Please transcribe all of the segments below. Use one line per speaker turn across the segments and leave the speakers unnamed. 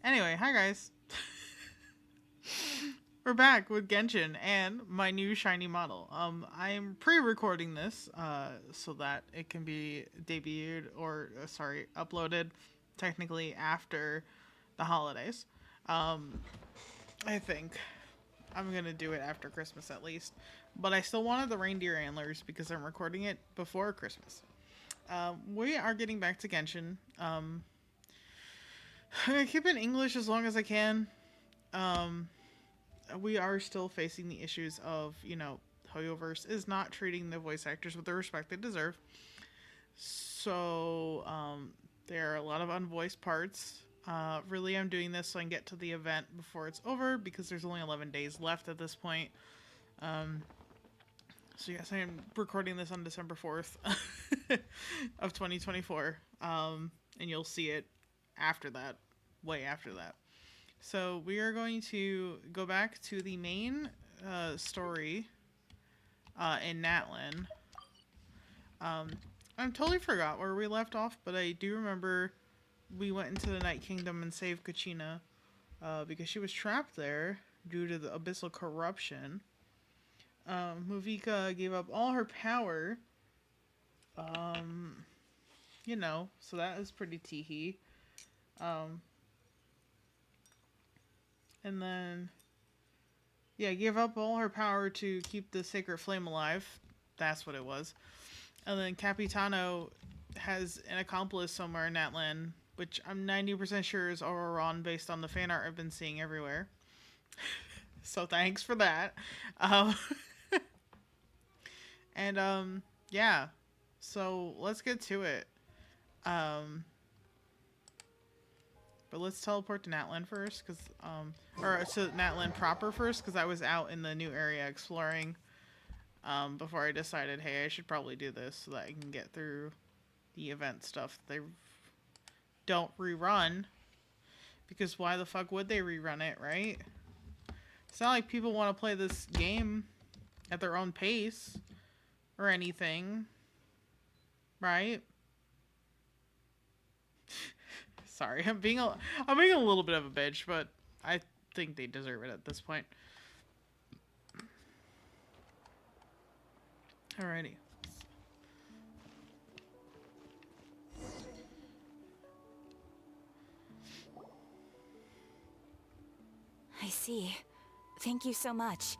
Anyway, hi guys. We're back with Genshin and my new shiny model. I'm pre-recording this so that it can be debuted or uploaded technically after the holidays. I think I'm gonna do it after Christmas at least, but I still wanted the reindeer antlers because I'm recording it before Christmas. We are getting back to Genshin. I'm gonna keep it in English as long as I can. We are still facing the issues of, Hoyoverse is not treating the voice actors with the respect they deserve. So, there are a lot of unvoiced parts. Really, I'm doing this so I can get to the event before it's over, because there's only 11 days left at this point. So yes, I am recording this on December 4th of 2024. And you'll see it after that, way after that. So we are going to go back to the main story in Natlan. I totally forgot where we left off, but I do remember we went into the Night Kingdom and saved Kachina because she was trapped there due to the abyssal corruption. Muvika gave up all her power. So that is pretty teehee. And then, gave up all her power to keep the sacred flame alive. That's what it was. And then Capitano has an accomplice somewhere in Natlan, which I'm 90% sure is Ororon based on the fan art I've been seeing everywhere. So thanks for that. So let's get to it. But let's teleport to Natlan first, or to Natlan proper first, because I was out in the new area exploring before I decided, hey, I should probably do this so that I can get through the event stuff. They don't rerun, because why the fuck would they rerun it, right? It's not like people want to play this game at their own pace or anything, right? Sorry, I'm being a little bit of a bitch, but I think they deserve it at this point. Alrighty.
I see. Thank you so much.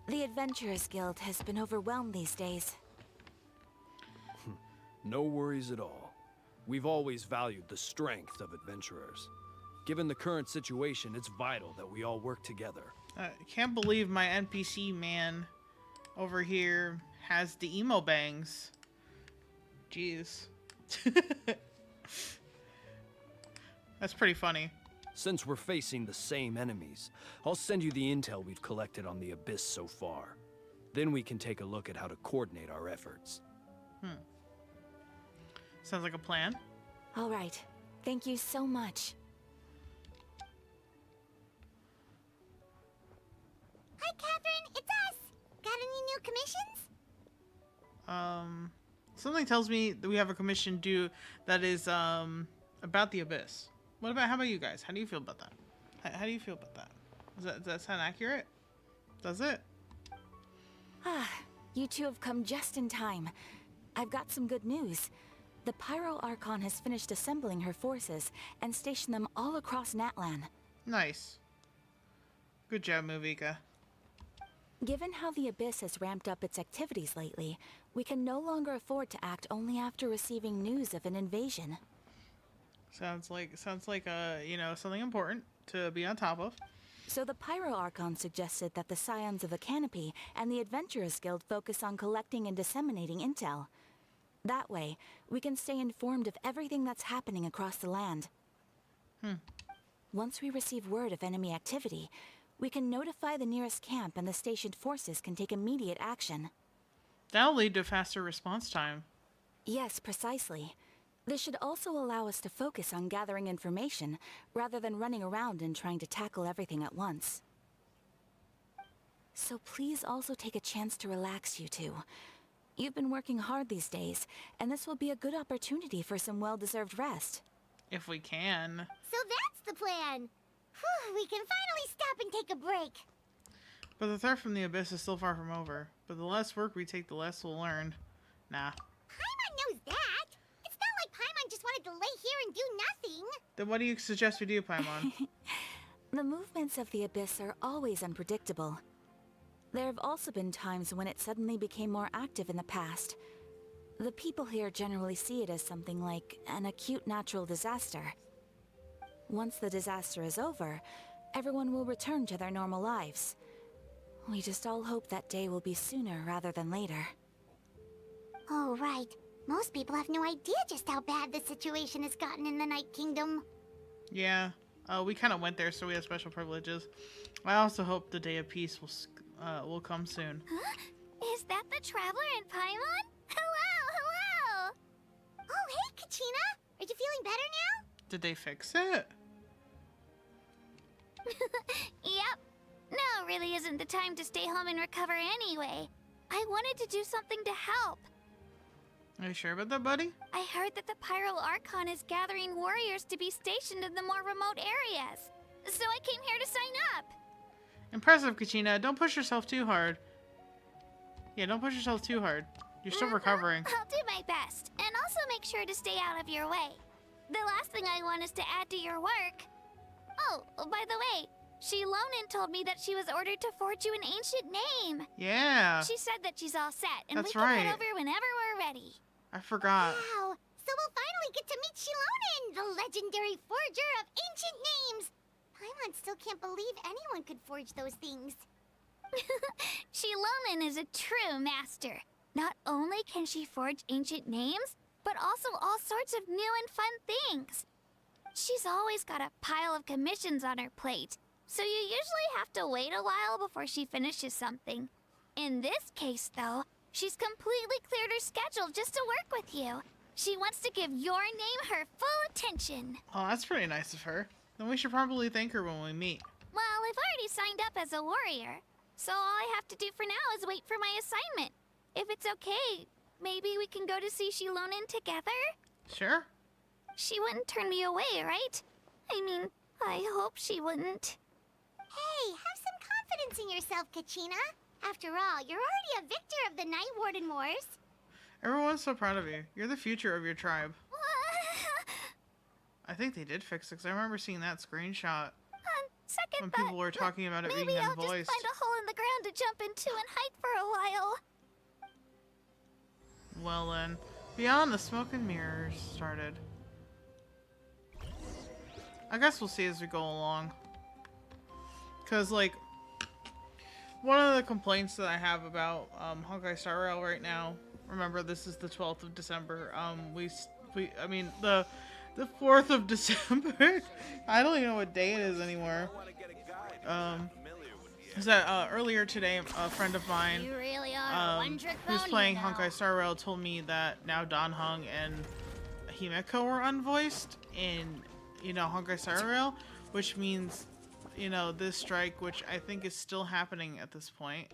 The Adventurers Guild has been overwhelmed these days.
No worries at all. We've always valued the strength of adventurers. Given the current situation, it's vital that we all work together.
I can't believe my NPC man over here has the emo bangs. Jeez. That's pretty funny.
Since we're facing the same enemies, I'll send you the intel we've collected on the Abyss so far. Then we can take a look at how to coordinate our efforts.
Sounds like a plan.
All right. Thank you so much.
Hi, Catherine. It's us. Got any new commissions?
Something tells me that we have a commission due that is about the Abyss. How about you guys? How do you feel about that? How do you feel about that? Does that sound accurate? Does it?
You two have come just in time. I've got some good news. The Pyro Archon has finished assembling her forces and stationed them all across Natlan.
Nice. Good job, Muvika.
Given how the Abyss has ramped up its activities lately, we can no longer afford to act only after receiving news of an invasion.
Sounds like something important to be on top of.
So the Pyro Archon suggested that the Scions of the Canopy and the Adventurers Guild focus on collecting and disseminating intel. That way, we can stay informed of everything that's happening across the land. Once we receive word of enemy activity, we can notify the nearest camp and the stationed forces can take immediate action.
That'll lead to faster response time.
Yes, precisely. This should also allow us to focus on gathering information, rather than running around and trying to tackle everything at once. So please also take a chance to relax, you two. You've been working hard these days, and this will be a good opportunity for some well-deserved rest.
If we can.
So that's that's the plan. Whew, we can finally stop and take a break.
But the threat from the Abyss is still far from over. But the less work we take, the less we'll learn. Nah.
Paimon knows that. It's not like Paimon just wanted to lay here and do nothing.
Then what do you suggest we do, Paimon?
The movements of the Abyss are always unpredictable. There have also been times when it suddenly became more active in the past. The people here generally see it as something like an acute natural disaster. Once the disaster is over, everyone will return to their normal lives. We just all hope that day will be sooner rather than later.
Oh, right. Most people have no idea just how bad the situation has gotten in the Night Kingdom.
Yeah. We kind of went there, so we have special privileges. I also hope the day of peace will come soon.
Huh? Is that the Traveler and Paimon? Hello! Oh, hey, Kachina! Are you feeling better now?
Did they fix it?
Yep. Now really isn't the time to stay home and recover anyway. I wanted to do something to help.
Are you sure about that, buddy?
I heard that the Pyro Archon is gathering warriors to be stationed in the more remote areas. So I came here to sign up.
Impressive, Kachina. Don't push yourself too hard. Yeah, don't push yourself too hard. You're still recovering.
I'll do my best, and also make sure to stay out of your way. The last thing I want is to add to your work. Oh, by the way, Shilonin told me that she was ordered to forge you an ancient name.
Yeah.
She said that she's all set, and
That's
we can
right.
head over whenever we're ready.
I forgot.
Wow! So we'll finally get to meet Shilonin, the legendary forger of ancient names. Paimon still can't believe anyone could forge those things. Shilonin is a true master. Not only can she forge ancient names, but also all sorts of new and fun things. She's always got a pile of commissions on her plate, so you usually have to wait a while before she finishes something. In this case, though, she's completely cleared her schedule just to work with you. She wants to give your name her full attention.
Oh, that's pretty nice of her. Then we should probably thank her when we meet.
Well, I've already signed up as a warrior, so all I have to do for now is wait for my assignment. If it's okay, maybe we can go to see Shilonin together?
Sure.
She wouldn't turn me away, right? I mean, I hope she wouldn't. Hey, have some confidence in yourself, Kachina. After all, you're already a victor of the Night Warden Wars.
Everyone's so proud of you. You're the future of your tribe. I think they did fix it, because I remember seeing that screenshot
On second
when
thought,
people were talking about it being
maybe I'll
unvoiced.
just find a hole in the ground to jump into and hide for a while.
Well then, Beyond the Smoke and Mirrors started. I guess we'll see as we go along. Because, like, one of the complaints that I have about Honkai Star Rail right now, remember this is the 12th of December, I mean, the 4th of December, I don't even know what day it is anymore, is that earlier today, a friend of mine,
You really are a one-trick
who's
pony,
playing
you know.
Honkai Star Rail told me that now Dan Heng and Himeko were unvoiced in, you know, Honkai Star Rail, which means, you know, this strike, which I think is still happening at this point,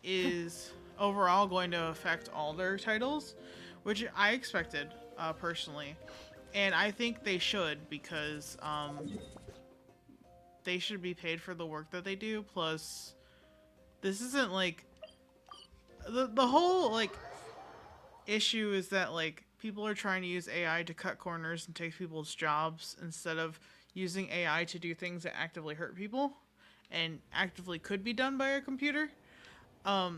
is overall going to affect all their titles, which I expected, personally. And I think they should, because, they should be paid for the work that they do, plus, this isn't, like, the whole, like, issue is that, like, people are trying to use AI to cut corners and take people's jobs instead of using AI to do things that actively hurt people and actively could be done by a computer.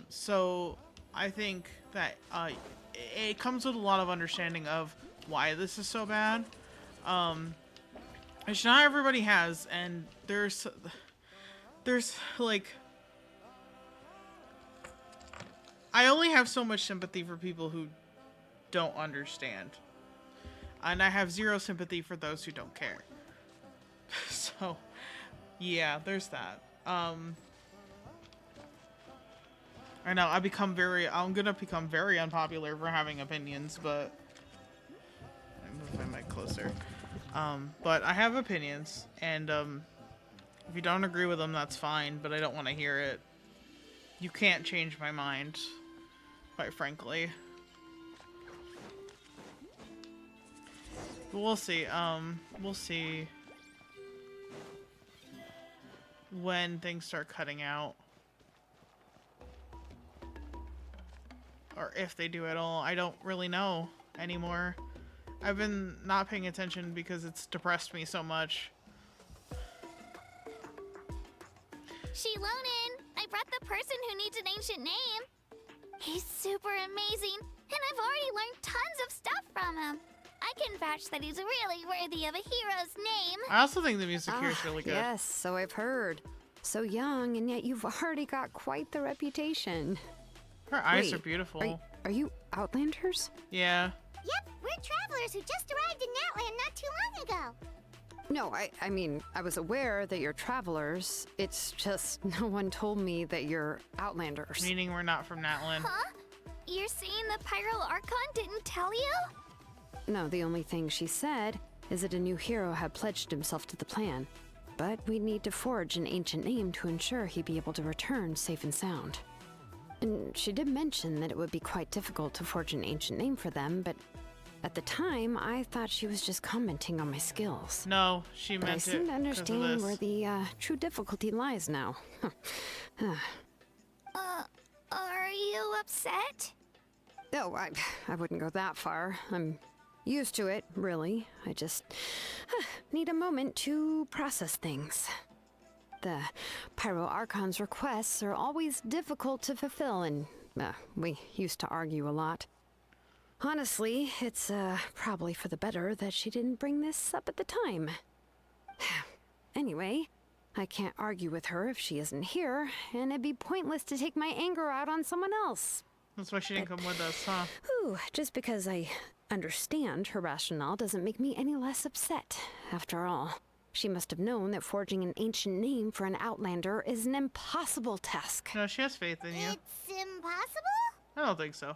So I think that it comes with a lot of understanding of why this is so bad. Which not everybody has, and there's like, I only have so much sympathy for people who don't understand. And I have zero sympathy for those who don't care. So, yeah, there's that. I know, I'm gonna become very unpopular for having opinions, but let me move my mic closer. But I have opinions, and if you don't agree with them, that's fine, but I don't want to hear it. You can't change my mind, quite frankly. But we'll see. We'll see when things start cutting out. Or if they do at all. I don't really know anymore. I've been not paying attention because it's depressed me so much.
Shilonin, I brought the person who needs an ancient name. He's super amazing, and I've already learned tons of stuff from him. I can vouch that he's really worthy of a hero's name.
I also think the music here is really good.
Yes, so I've heard. So young, and yet you've already got quite the reputation.
Her eyes are
Wait,
beautiful.
Are you Outlanders?
Yeah.
Yep, we're travelers who just arrived in Natland not too long ago.
No, I mean, I was aware that you're travelers. It's just no one told me that you're Outlanders.
Meaning we're not from Natland.
Huh? You're saying the Pyro Archon didn't tell you?
No, the only thing she said is that a new hero had pledged himself to the plan. But we'd need to forge an ancient name to ensure he'd be able to return safe and sound. And she did mention that it would be quite difficult to forge an ancient name for them, but at the time, I thought she was just commenting on my skills.
No, she
But I
meant
seem
it
to
'cause of
understand
this.
where the true difficulty lies now.
Are you upset?
Oh, I wouldn't go that far. I'm used to it, really. I just need a moment to process things. The Pyro Archon's requests are always difficult to fulfill, and we used to argue a lot. Honestly, it's probably for the better that she didn't bring this up at the time. Anyway, I can't argue with her if she isn't here, and it'd be pointless to take my anger out on someone else.
That's why she didn't come with us, huh?
Ooh, just because I understand her rationale doesn't make me any less upset. After all, she must have known that forging an ancient name for an Outlander is an impossible task.
No, she has faith in you.
It's impossible?
I don't think so.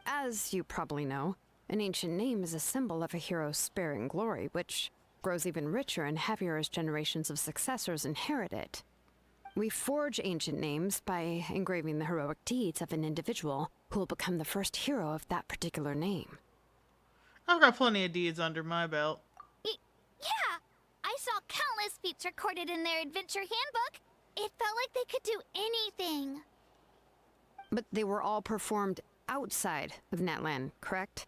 As you probably know, an ancient name is a symbol of a hero's sparing glory, which grows even richer and heavier as generations of successors inherit it. We forge ancient names by engraving the heroic deeds of an individual who will become the first hero of that particular name.
I've got plenty of deeds under my belt.
Yeah! I saw countless feats recorded in their adventure handbook. It felt like they could do anything.
But they were all performed outside of Natlan, correct?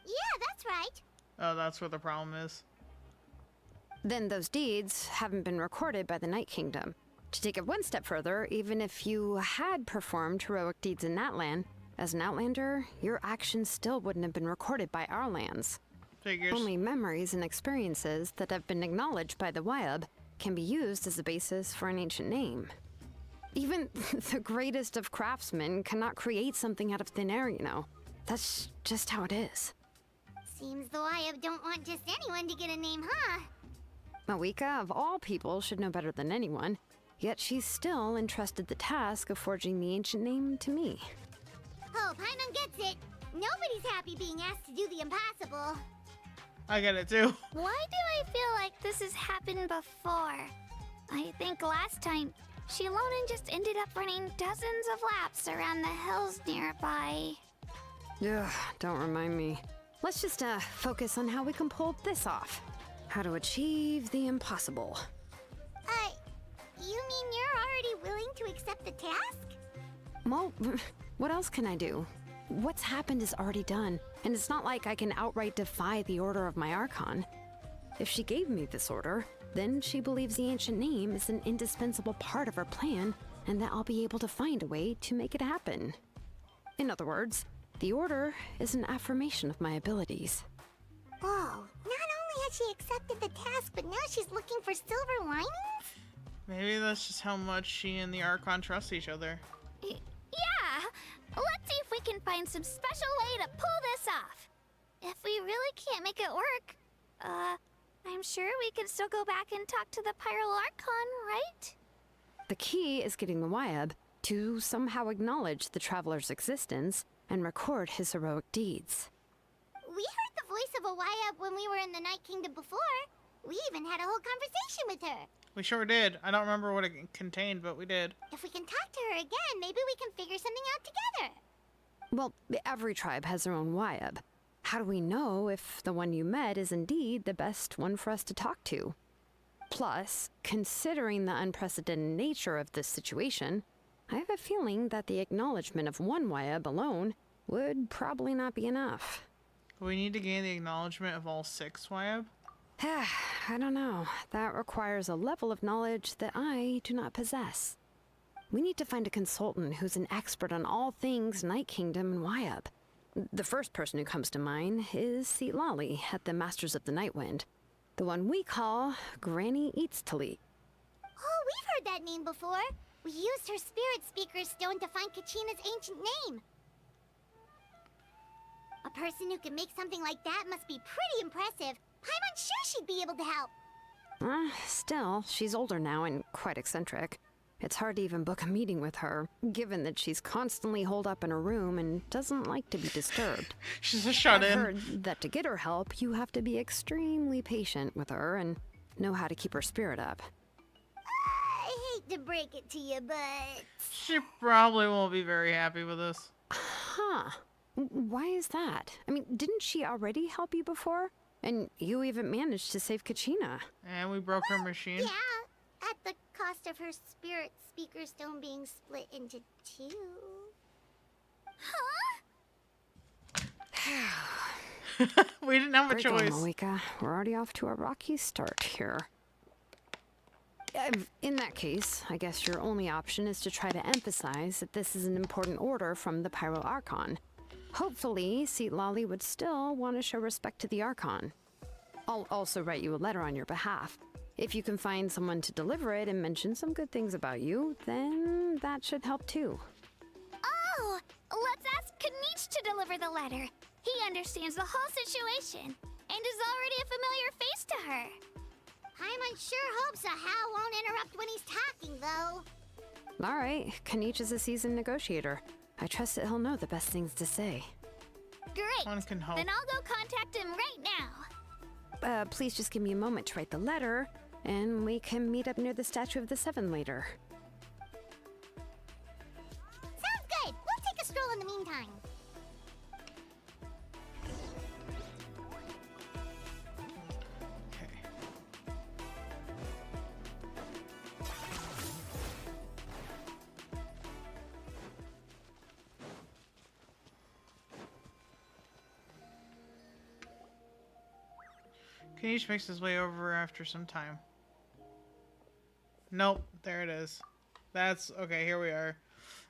Yeah, that's right.
Oh, that's what the problem is.
Then those deeds haven't been recorded by the Night Kingdom. To take it one step further, even if you had performed heroic deeds in Natlan, as an Outlander, your actions still wouldn't have been recorded by our lands.
Figures.
Only memories and experiences that have been acknowledged by the Wyab can be used as a basis for an ancient name. Even the greatest of craftsmen cannot create something out of thin air, you know. That's just how it is.
Seems the Wyab don't want just anyone to get a name, huh?
Mawika, of all people, should know better than anyone, yet she's still entrusted the task of forging the ancient name to me.
Oh, Paimon gets it. Nobody's happy being asked to do the impossible.
I get it too.
Why do I feel like this has happened before? I think last time, Shilonin just ended up running dozens of laps around the hills nearby.
Ugh, don't remind me. Let's just focus on how we can pull this off. How to achieve the impossible.
You mean you're already willing to accept the task?
Well, what else can I do? What's happened is already done, and it's not like I can outright defy the order of my Archon. If she gave me this order, then she believes the ancient name is an indispensable part of her plan, and that I'll be able to find a way to make it happen. In other words, the order is an affirmation of my abilities.
Whoa, not only has she accepted the task, but now she's looking for silver linings?
Maybe that's just how much she and the Archon trust each other.
Yeah! Let's see if we can find some special way to pull this off. If we really can't make it work, I'm sure we can still go back and talk to the Pyro Archon, right?
The key is getting the Wyab to somehow acknowledge the traveler's existence and record his heroic deeds.
We heard the voice of a Wyab when we were in the Night Kingdom before. We even had a whole conversation with her.
We sure did. I don't remember what it contained, but we did.
If we can talk to her again, maybe we can figure something out together.
Well, every tribe has their own Wyab. how do we know if the one you met is indeed the best one for us to talk to? Plus, considering the unprecedented nature of this situation, I have a feeling that the acknowledgement of one Wayab alone would probably not be enough.
We need to gain the acknowledgement of all 6 Wayab?
I don't know. That requires a level of knowledge that I do not possess. We need to find a consultant who's an expert on all things Night Kingdom and Wayab. The first person who comes to mind is Citlali at the Masters of the Nightwind. The one we call Granny Citlali.
Oh, we've heard that name before. We used her spirit speaker stone to find Kachina's ancient name. A person who can make something like that must be pretty impressive. I'm unsure she'd be able to help.
Still, she's older now and quite eccentric. It's hard to even book a meeting with her, given that she's constantly holed up in her room and doesn't like to be disturbed.
She's a shut-in.
I've heard that to get her help, you have to be extremely patient with her and know how to keep her spirit up.
I hate to break it to you, but...
She probably won't be very happy with us.
Huh. Why is that? I mean, didn't she already help you before? And you even managed to save Kachina.
And we broke her machine.
Yeah, at the cost of her spirit speaker stone being split into 2.
We didn't have a
Great going,
choice.
Malika. We're already off to a rocky start here. In that case, I guess your only option is to try to emphasize that this is an important order from the Pyro Archon. Hopefully, Citlali would still want to show respect to the Archon. I'll also write you a letter on your behalf. If you can find someone to deliver it and mention some good things about you, then that should help too.
Oh, let's ask Kanich to deliver the letter. He understands the whole situation and is already a familiar face to her.
Paimon sure hopes a How won't interrupt when he's talking, though.
All right, Kanich is a seasoned negotiator. I trust that he'll know the best things to say.
Great.
One can hope.
Then I'll go contact him right now.
Please just give me a moment to write the letter, and we can meet up near the Statue of the Seven later.
Sounds good. We'll take a stroll in the meantime.
Okay. Kanish makes his way over after some time. Nope, there it is. That's okay, here we are.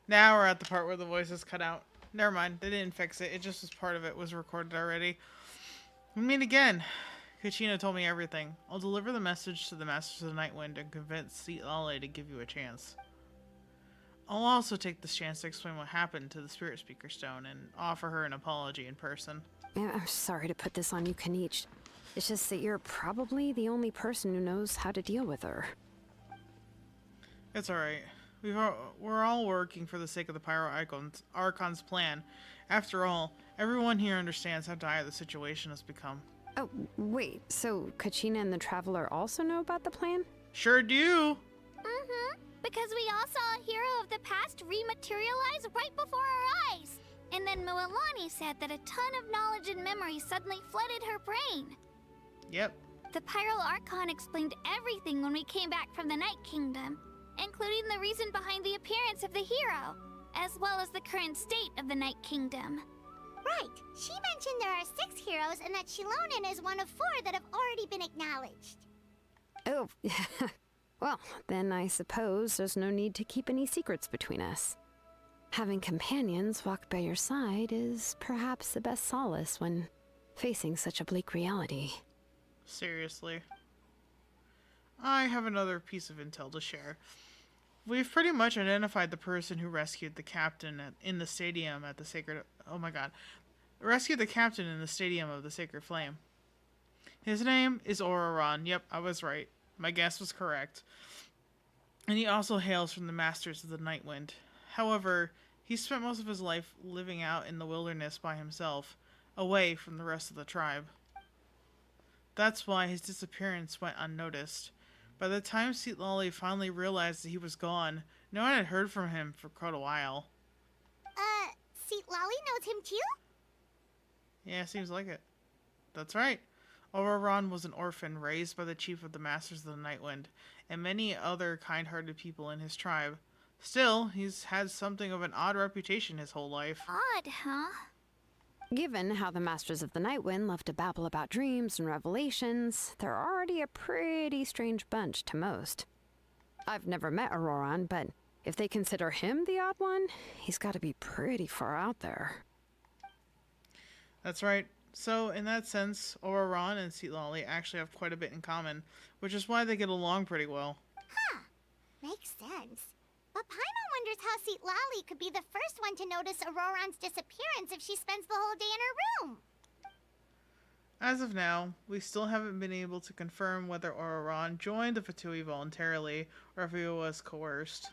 Now we're at the part where the voice is cut out. Never mind, they didn't fix it. It just was part of it was recorded already. We meet again. Kachina told me everything. I'll deliver the message to the Masters of the Nightwind and convince Citlali to give you a chance. I'll also take this chance to explain what happened to the Spirit Speaker Stone and offer her an apology in person.
Yeah, I'm sorry to put this on you, Kanich. It's just that you're probably the only person who knows how to deal with her.
It's alright. We're all working for the sake of the Pyro Archon's plan. After all, everyone here understands how dire the situation has become.
Oh, wait, so Kachina and the Traveler also know about the plan?
Sure do!
Mm-hmm. Because we all saw a hero of the past rematerialize right before our eyes. And then Mualani said that a ton of knowledge and memory suddenly flooded her brain.
Yep.
The Pyro Archon explained everything when we came back from the Night Kingdom, including the reason behind the appearance of the hero, as well as the current state of the Night Kingdom.
Right. She mentioned there are 6 heroes and that Shilonen is one of 4 that have already been acknowledged.
Oh, well, then I suppose there's no need to keep any secrets between us. Having companions walk by your side is perhaps the best solace when facing such a bleak reality.
Seriously. I have another piece of intel to share. We've pretty much identified the person who rescued the captain in the stadium at the Sacred... Oh my god. Rescued the captain in the stadium of the Sacred Flame. His name is Ororon. Yep, I was right. My guess was correct. And he also hails from the Masters of the Nightwind. However, he spent most of his life living out in the wilderness by himself, away from the rest of the tribe. That's why his disappearance went unnoticed. By the time Citlali finally realized that he was gone, no one had heard from him for quite a while.
Citlali knows him too?
Yeah, seems like it. That's right. Ororon was an orphan raised by the chief of the Masters of the Nightwind and many other kind-hearted people in his tribe. Still, he's had something of an odd reputation his whole life.
Odd, huh?
Given how the Masters of the Nightwind love to babble about dreams and revelations, they're already a pretty strange bunch to most. I've never met Ororon, but if they consider him the odd one, he's got to be pretty far out there.
That's right. So, in that sense, Ororon and Citlali actually have quite a bit in common, which is why they get along pretty well.
Huh. Makes sense. But Paimon wonders how Citlali could be the first one to notice Ororon's disappearance if she spends the whole day in her room.
As of now, we still haven't been able to confirm whether Ororon joined the Fatui voluntarily or if he was coerced.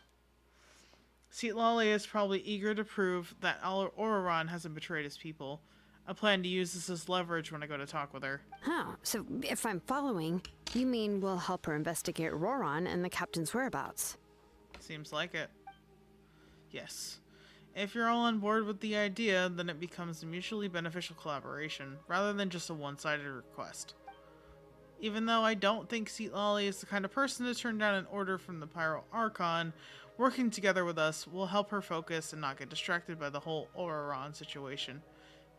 Citlali is probably eager to prove that Ororon hasn't betrayed his people. I plan to use this as leverage when I go to talk with her.
Huh, so if I'm following, you mean we'll help her investigate Ororon and the captain's whereabouts?
Seems like it. Yes. If you're all on board with the idea, then it becomes a mutually beneficial collaboration, rather than just a one-sided request. Even though I don't think Citlali is the kind of person to turn down an order from the Pyro Archon, working together with us will help her focus and not get distracted by the whole Ororon situation.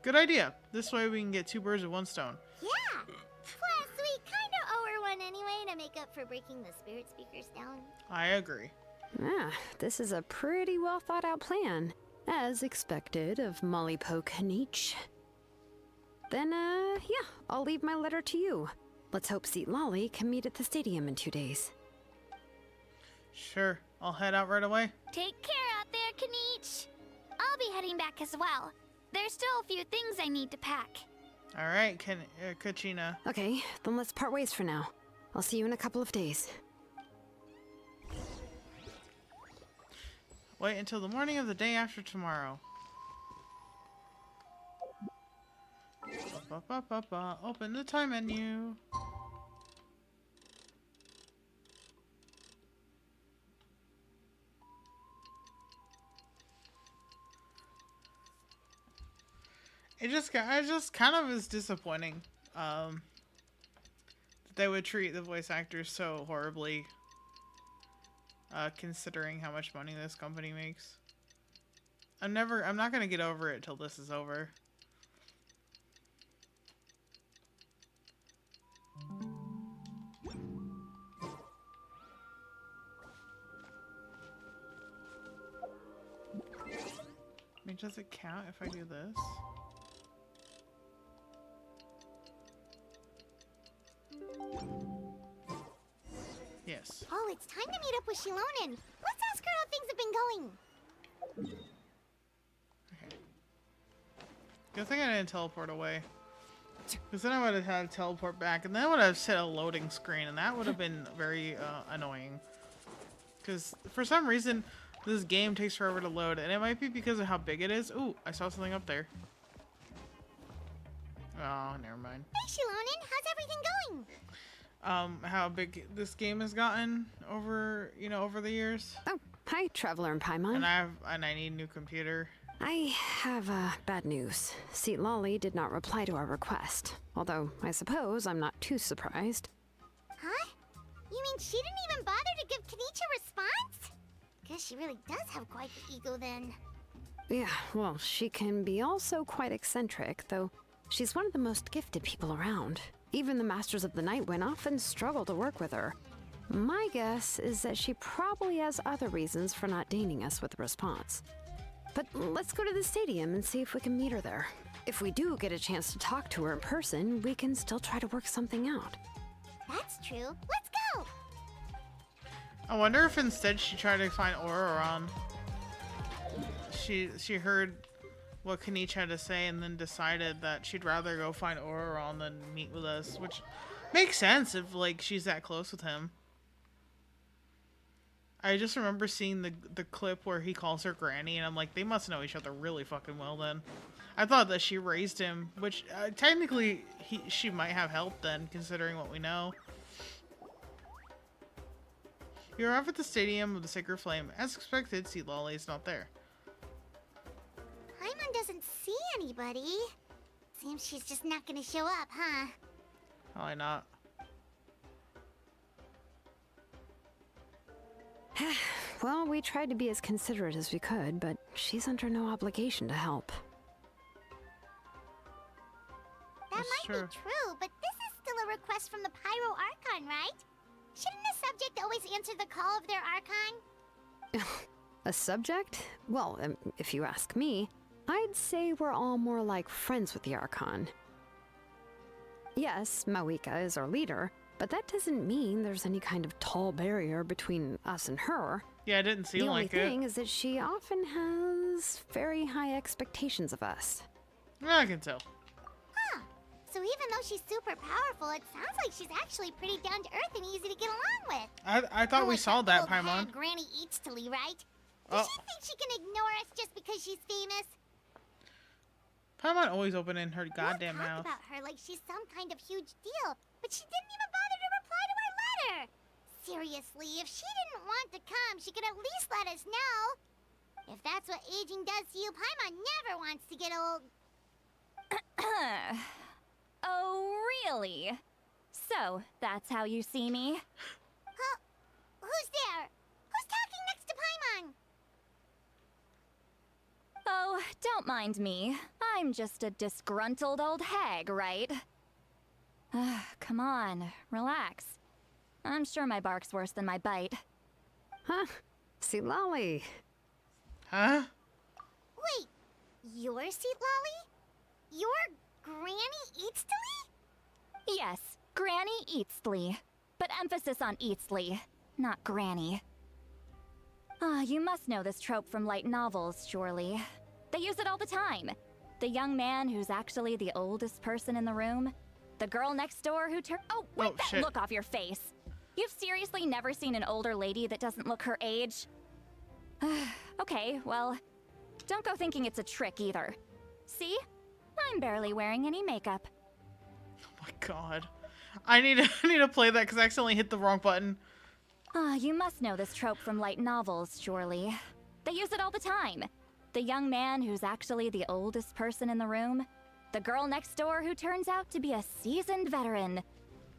Good idea. This way we can get two birds with one stone.
Yeah. Plus, we kind of owe her one anyway to make up for breaking the spirit speakers down.
I agree.
Ah, this is a pretty well thought out plan, as expected of Molly Poke Nietzsche. Then, yeah, I'll leave my letter to you. Let's hope Citlali can meet at the stadium in 2 days.
Sure. I'll head out right away.
Take care out there, Kanich. I'll be heading back as well. There's still a few things I need to pack.
Alright, Kachina.
Okay, then let's part ways for now. I'll see you in a couple of days.
Wait until the morning of the day after tomorrow. Open the time menu. It just kind of is disappointing that they would treat the voice actors so horribly, considering how much money this company makes. I'm not gonna get over it till this is over. I mean, does it count if I do this? Yes.
Oh, it's time to meet up with Shilonen. Let's ask her how things have been going.
Okay. Good thing I didn't teleport away. Because then I would have had to teleport back, and then I would have set a loading screen, and that would have been very annoying. Because for some reason, this game takes forever to load, and it might be because of how big it is. Ooh, I saw something up there. Oh, never mind.
Hey, Shilonen, how's everything going?
How big this game has gotten over, over the years.
Oh, hi, Traveler and Paimon.
And I need a new computer.
I have bad news. Citlali did not reply to our request. Although, I suppose I'm not too surprised.
Huh? You mean she didn't even bother to give Kanich a response? Guess she really does have quite the ego then.
Yeah, well, she can be also quite eccentric, though she's one of the most gifted people around. Even the Masters of the Nightwind often struggle to work with her. My guess is that she probably has other reasons for not deigning us with a response. But let's go to the stadium and see if we can meet her there. If we do get a chance to talk to her in person, we can still try to work something out.
That's true. Let's go!
I wonder if instead she tried to find Ororon. She heard what Kanich had to say and then decided that she'd rather go find Ororon than meet with us, which makes sense if, like, she's that close with him. I just remember seeing the clip where he calls her Granny, and I'm like, they must know each other really fucking well then. I thought that she raised him, which technically she might have helped then, considering what we know. You arrive at the Stadium of the Sacred Flame. As expected, Citlali is not there.
Paimon doesn't see anybody. Seems she's just not gonna show up, huh?
Probably not.
Well, we tried to be as considerate as we could, but she's under no obligation to help.
That
That's
might
true.
be true, but this is still a request from the Pyro Archon, right? Shouldn't a subject always answer the call of their Archon?
A subject? Well, if you ask me, I'd say we're all more like friends with the Archon. Yes, Mawika is our leader, but that doesn't mean there's any kind of tall barrier between us and her.
Yeah, it didn't seem
The only
like
thing
it.
is that she often has very high expectations of us.
I can tell.
Huh. So even though she's super powerful, it sounds like she's actually pretty down to earth and easy to get along with.
I thought we
Unlike
saw that,
old
Paimon.
hag Granny Citlali, right? Does she think she can ignore us just because she's famous?
Paimon always opening her goddamn
We'll
mouth.
talk about her like she's some kind of huge deal, but she didn't even bother to reply to our letter. Seriously, if she didn't want to come, she could at least let us know. If that's what aging does to you, Paimon never wants to get old.
Oh, really? So, that's how you see me?
Huh? Who's there? Who's talking next to Paimon?
Oh, don't mind me. I'm just a disgruntled old hag, right? Come on, relax. I'm sure my bark's worse than my bite.
Huh? Citlali.
Huh?
Wait, you're Citlali? You're Granny Citlali?
Yes, Granny Eatsley. But emphasis on Eatsley, not Granny. You must know this trope from light novels, surely. They use it all the time. The young man who's actually the oldest person in the room. The girl next door who Oh, wipe
Oh,
that
shit.
look off your face! You've seriously never seen an older lady that doesn't look her age? Okay, well, don't go thinking it's a trick either. See? I'm barely wearing any makeup.
Oh my god. I need to play that because I accidentally hit the wrong button.
You must know this trope from light novels, surely. They use it all the time. The young man who's actually the oldest person in the room. The girl next door who turns out to be a seasoned veteran.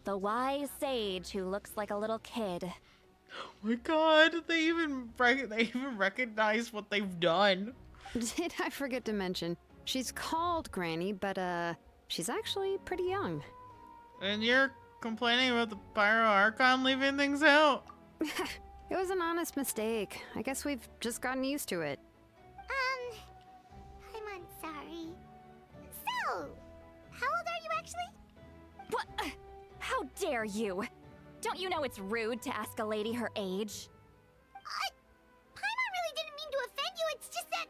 The wise sage who looks like a little kid.
Oh my god, they even recognize what they've done.
Did I forget to mention, she's called Granny, but she's actually pretty young.
And you're complaining about the Pyro Archon leaving things out?
It was an honest mistake. I guess we've just gotten used to it.
I'm sorry. So, how old are you actually?
What? How dare you? Don't you know it's rude to ask a lady her age?
Paimon really didn't mean to offend you, it's just that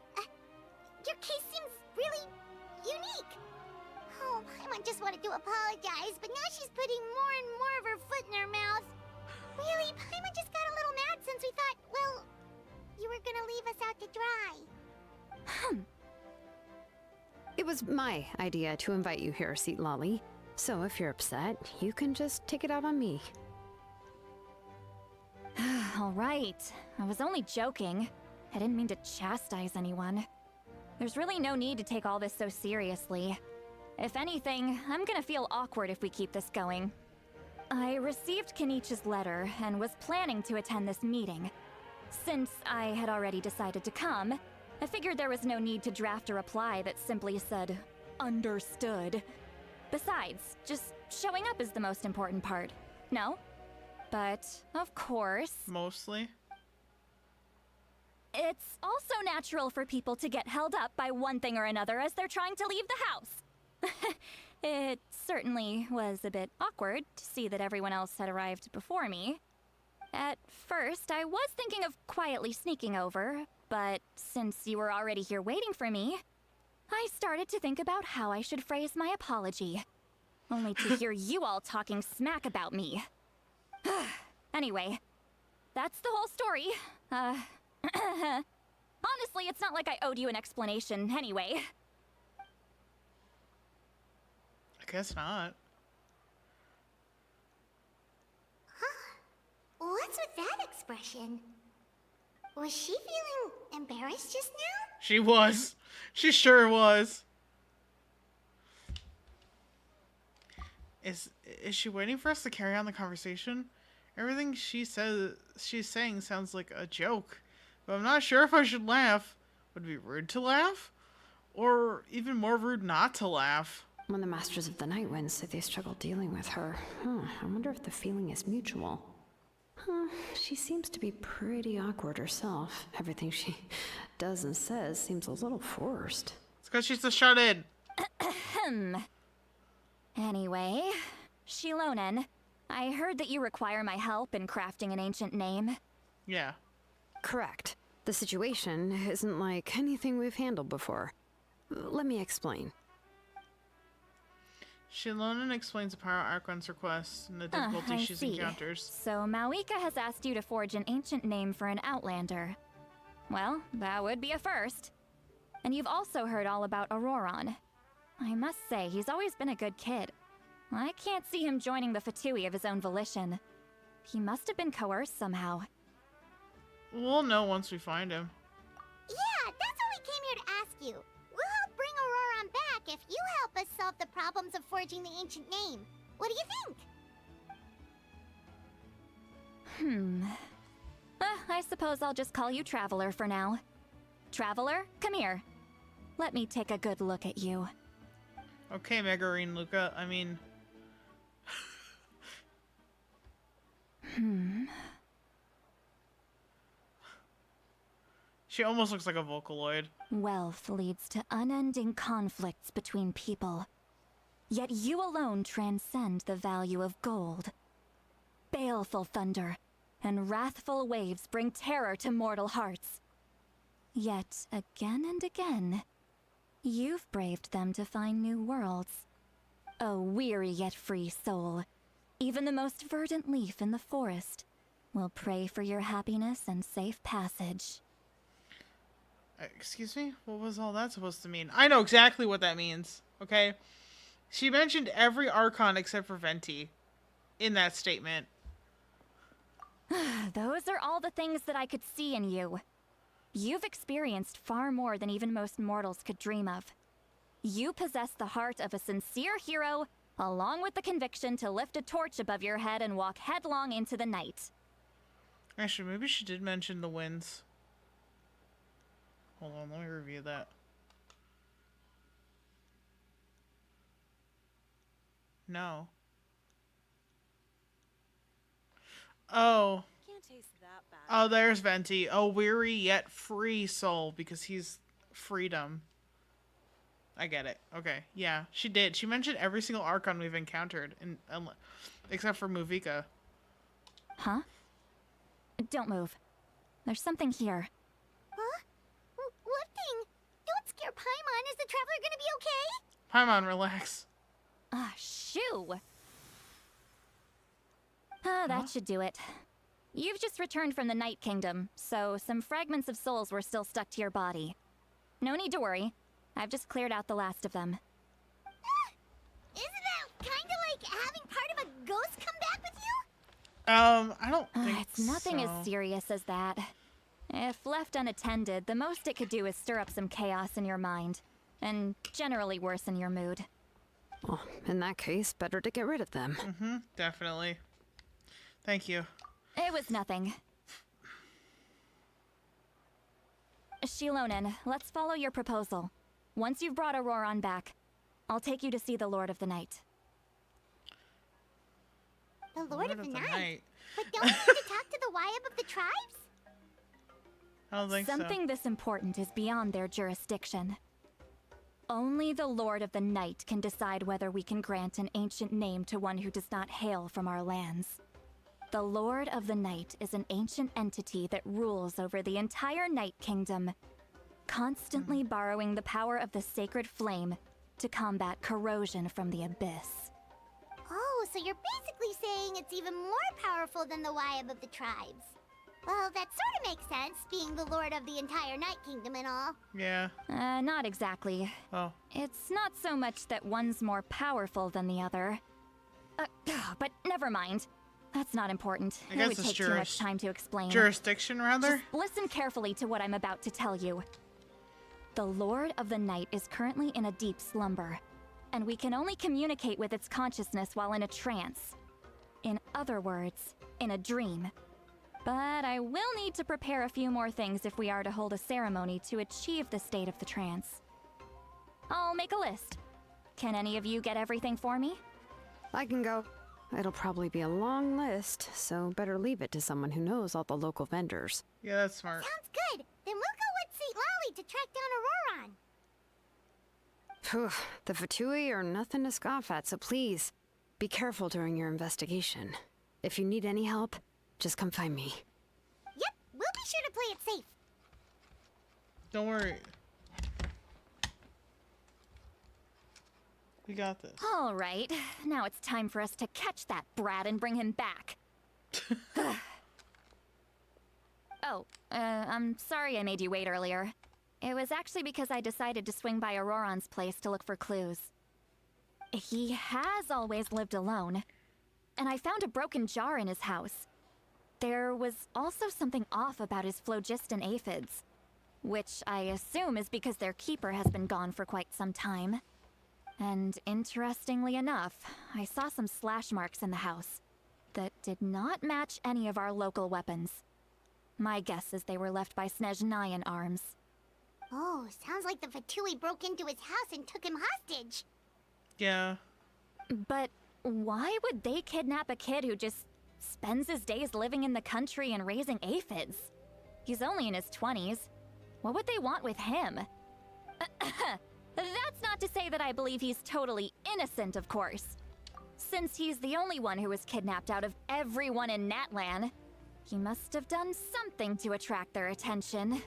your case seems really unique. Oh, Paimon just wanted to apologize, but now she's putting more and more of her foot in her mouth. Really, Paimon just got a little mad since we thought, well, you were gonna leave us out to dry.
It was my idea to invite you here, Citlali. So if you're upset, you can just take it out on me.
All right. I was only joking. I didn't mean to chastise anyone. There's really no need to take all this so seriously. If anything, I'm gonna feel awkward if we keep this going. I received Kenichi's letter and was planning to attend this meeting. Since I had already decided to come, I figured there was no need to draft a reply that simply said, "Understood." Besides, just showing up is the most important part. No? But, of course,
Mostly.
it's also natural for people to get held up by one thing or another as they're trying to leave the house. It certainly was a bit awkward to see that everyone else had arrived before me. At first, I was thinking of quietly sneaking over, but since you were already here waiting for me, I started to think about how I should phrase my apology. Only to hear you all talking smack about me. Anyway, that's the whole story. Honestly, it's not like I owed you an explanation anyway.
I guess not.
What's with that expression? Was she feeling embarrassed just now?
She was. She sure was. Is she waiting for us to carry on the conversation? Everything she's saying sounds like a joke, but I'm not sure if I should laugh. Would it be rude to laugh? Or even more rude not to laugh?
When the Masters of the Night Wind say they struggle dealing with her, I wonder if the feeling is mutual. She seems to be pretty awkward herself. Everything she does and says seems a little forced.
It's because she's a shut-in.
Anyway, Shilonen, I heard that you require my help in crafting an ancient name.
Yeah.
Correct. The situation isn't like anything we've handled before. Let me explain.
Shilonen explains the Pyro Archon's request and the difficulty she encounters.
So Mawika has asked you to forge an ancient name for an Outlander. Well, that would be a first. And you've also heard all about Ororon. I must say, he's always been a good kid. I can't see him joining the Fatui of his own volition. He must have been coerced somehow.
We'll know once we find him.
Yeah, that's what we came here to ask you. We'll help bring Ororon back if you help us solve the problems of forging the ancient name. What do you think?
I suppose I'll just call you Traveler for now. Traveler, come here. Let me take a good look at you.
Okay, Megarine Luca. I mean... She almost looks like a Vocaloid.
Wealth leads to unending conflicts between people. Yet you alone transcend the value of gold. Baleful thunder and wrathful waves bring terror to mortal hearts. Yet, again and again, you've braved them to find new worlds. O weary yet free soul, even the most verdant leaf in the forest will pray for your happiness and safe passage.
Excuse me? What was all that supposed to mean? I know exactly what that means, okay? She mentioned every Archon except for Venti in that statement.
Those are all the things that I could see in you. You've experienced far more than even most mortals could dream of. You possess the heart of a sincere hero, along with the conviction to lift a torch above your head and walk headlong into the night.
Actually, maybe she did mention the winds. Hold on, let me review that. No. Oh.
Can't taste that bad.
Oh, there's Venti. Oh, weary yet free soul, because he's freedom. I get it. Okay, yeah, she did. She mentioned every single Archon we've encountered, except for Muvika.
Huh? Don't move. There's something here.
Huh? What thing? Don't scare Paimon. Is the Traveler gonna be okay?
Paimon, relax.
Ah, shoo! That should do it. You've just returned from the Night Kingdom, so some fragments of souls were still stuck to your body. No need to worry. I've just cleared out the last of them.
Isn't that kinda like having part of a ghost come back with you?
I don't think
It's nothing
so.
as serious as that. If left unattended, the most it could do is stir up some chaos in your mind, and generally worsen your mood.
Well, in that case, better to get rid of them.
Mm-hmm, definitely. Thank you.
It was nothing. Shilonen, let's follow your proposal. Once you've brought Ororon back, I'll take you to see the Lord of the Night.
The Lord of the Night? But don't we need to talk to the Wyab of the tribes?
I don't think
Something this important is beyond their jurisdiction. Only the Lord of the Night can decide whether we can grant an ancient name to one who does not hail from our lands. The Lord of the Night is an ancient entity that rules over the entire Night Kingdom, constantly borrowing the power of the sacred flame to combat corrosion from the abyss.
Oh, so you're basically saying it's even more powerful than the Wyab of the tribes. Well, that sort of makes sense, being the lord of the entire Night Kingdom and all.
so. Yeah.
Not exactly.
Oh.
It's not so much that one's more powerful than the other. But never mind. That's not important.
I
It
guess
would
it's
take too much time to explain.
Jurisdiction, rather?
Just listen carefully to what I'm about to tell you. The Lord of the Night is currently in a deep slumber, and we can only communicate with its consciousness while in a trance. In other words, in a dream. But I will need to prepare a few more things if we are to hold a ceremony to achieve the state of the trance. I'll make a list. Can any of you get everything for me?
I can go. It'll probably be a long list, so better leave it to someone who knows all the local vendors.
Yeah, that's smart.
Sounds good. Then we'll go with Citlali to track down Ororon.
Phew, the Fatui are nothing to scoff at, so please, be careful during your investigation. If you need any help, just come find me.
Yep, we'll be sure to play it safe.
Don't worry. We got this.
All right, now it's time for us to catch that brat and bring him back. Oh, I'm sorry I made you wait earlier. It was actually because I decided to swing by Ororon's place to look for clues. He has always lived alone, and I found a broken jar in his house. There was also something off about his phlogiston aphids, which I assume is because their keeper has been gone for quite some time. And interestingly enough, I saw some slash marks in the house that did not match any of our local weapons. My guess is they were left by Snezhnayan arms.
Oh, sounds like the Fatui broke into his house and took him hostage.
Yeah.
But why would they kidnap a kid who just spends his days living in the country and raising aphids? He's only in his 20s. What would they want with him? That's not to say that I believe he's totally innocent, of course. Since he's the only one who was kidnapped out of everyone in Natlan, he must have done something to attract their attention.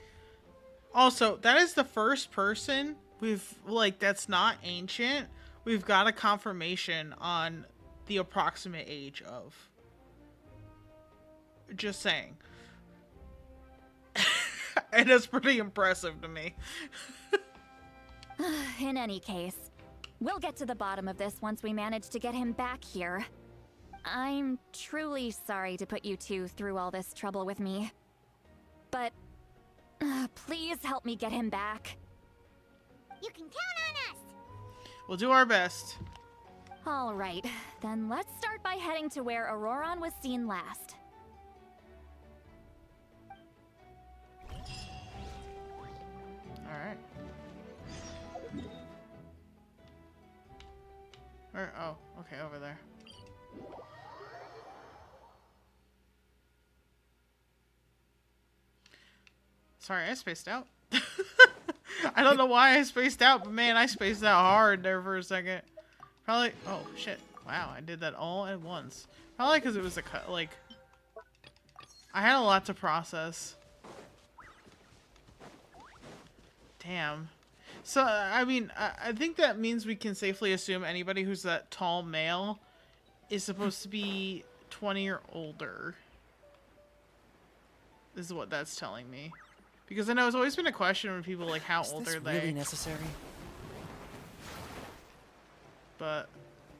Also, that is the first person that's not ancient. We've got a confirmation on the approximate age of. Just saying. And it's pretty impressive to me.
In any case, we'll get to the bottom of this once we manage to get him back here. I'm truly sorry to put you two through all this trouble with me. But please help me get him back.
You can count on us.
We'll do our best.
All right, then let's start by heading to where Ororon was seen last.
Alright. Where? Oh, okay, over there. Sorry, I spaced out. I don't know why I spaced out, but man, I spaced out hard there for a second. Probably. Oh, shit. Wow, I did that all at once. Probably because it was a cut. Like, I had a lot to process. Damn. So, I mean, I think that means we can safely assume anybody who's that tall male is supposed to be 20 or older. This is what that's telling me. Because I know it's always been a question when people like, how old are they?
Really necessary?
But